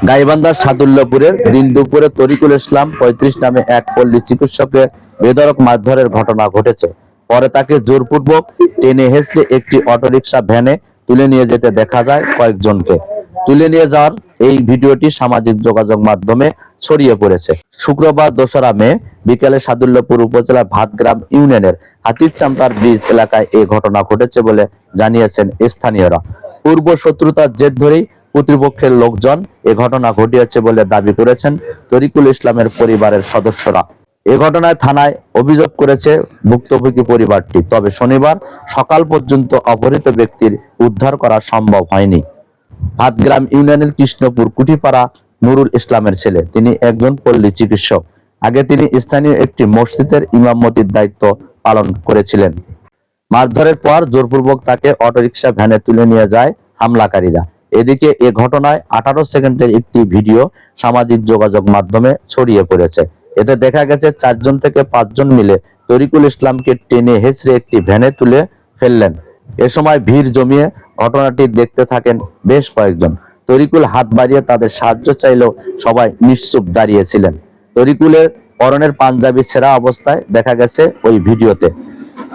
গাইবান্ধার সাদুল্লাপুরের দিন দুপুরে তরিকুল ইসলাম ৩৫ নামে এক পল্লী চিকিৎসকের বেধড়ক মারধরের ঘটনা ঘটেছে। পরে তাকে জোরপূর্বক টেনে হেঁচড়ে একটি অটোরিকশা ভ্যানে তুলে নিয়ে যেতে দেখা যায়। কয়েকজনকে তুলে নিয়ে যাওয়ার এই ভিডিওটি সামাজিক যোগাযোগ মাধ্যমে ছড়িয়ে পড়েছে। শুক্রবার ২রা মে বিকেলে সাদুল্লাপুর উপজেলার ভাতগ্রাম ইউনিয়নের হাতিরচাম্পার ব্রিজ এলাকায় এই ঘটনা ঘটেছে বলে জানিয়েছেন স্থানীয়রা। পূর্ব শত্রুতার জের ধরেই প্রতিপক্ষের লোকজন এ ঘটনা ঘটিয়েছে বলে দাবি করেছেন তরিকুল ইসলামের পরিবারের সদস্যরা। এ ঘটনায় থানায় অভিযোগ করেছে ভুক্তভোগী পরিবারটি। তবে শনিবার সকাল পর্যন্ত অপহৃত ব্যক্তির উদ্ধার করা সম্ভব হয়নি। ভাতগ্রাম ইউনিয়নের কৃষ্ণপুর কুঠিপাড়া নুরুল ইসলামের ছেলে। তিনি একজন পল্লী চিকিৎসক। আগে তিনি স্থানীয় একটি মসজিদের ইমামতির দায়িত্ব পালন করেছিলেন। মারধরের পর জোরপূর্বক তাকে অটোরিকশা ভ্যানে তুলে নিয়ে যায় হামলাকারীরা। এদিকে এ ঘটনায় 18 সেকেন্ডের একটি ভিডিও সামাজিক যোগাযোগ মাধ্যমে ছড়িয়ে পড়েছে। এতে দেখা গেছে 4 জন থেকে 5 জন মিলে তরিকুল ইসলামকে টেনে হেঁচড়ে একটি ভ্যানে তুলে ফেললেন। এ সময় ভিড় জমিয়ে ঘটনাটি দেখতে থাকেন বেশ কয়েকজন। তরিকুল হাত বাড়িয়ে তাদের সাহায্য চাইলেও সবাই নিশ্চুপ দাঁড়িয়েছিলেন। তরিকুলের পরনের পাঞ্জাবি ছেঁড়া অবস্থায় দেখা গেছে ওই ভিডিওতে।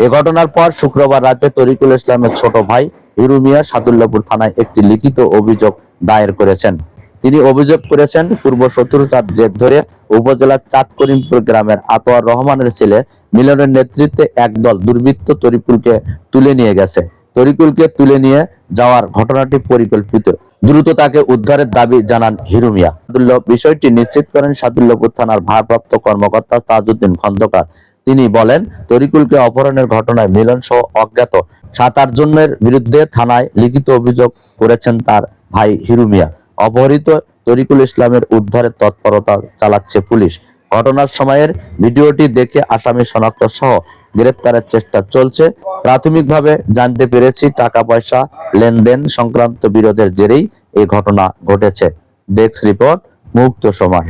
এ ঘটনার পর শুক্রবার রাতে তরিকুল ইসলামের ছোট ভাই হিরু মিয়া সাদুল্লাপুর থানায় একটি লিখিত অভিযোগ দায়ের করেছেন। তিনি অভিযোগ করেছেন পূর্ব শত্রুতার জের ধরে উপজেলার চাঁদকরিমপুর গ্রামের আতোয়ার রহমানের ছেলে মিলনের নেতৃত্বে একদল দুর্বৃত্ত তরিকুলকে তুলে নিয়ে গেছে। তরিকুলকে তুলে নিয়ে যাওয়ার ঘটনাটি পরিকল্পিত। দ্রুত তাকে উদ্ধারের দাবি জানান হিরু মিয়া। বিষয়টি নিশ্চিত করেন সাদুল্লাপুর থানার ভারপ্রাপ্ত কর্মকর্তা তাজউদ্দিন খন্দকার। তিনি বলেন, তরিকুলকে অপহরণের ঘটনায় মিলন সহ অজ্ঞাত 7-8 জনের বিরুদ্ধে থানায় লিখিত অভিযোগ করেছেন তার ভাই হিরু মিয়া। অপহৃত তরিকুল ইসলামের উদ্ধারের তৎপরতা চালাচ্ছে পুলিশ। ঘটনার সময়ের ভিডিওটি দেখে আসামি শনাক্ত সহ গ্রেপ্তারের চেষ্টা চলছে। প্রাথমিকভাবে জানতে পেরেছি টাকা পয়সা লেনদেন সংক্রান্ত বিরোধের জেরেই এই ঘটনা ঘটেছে। ডেস্ক রিপোর্ট, মুক্ত সময়।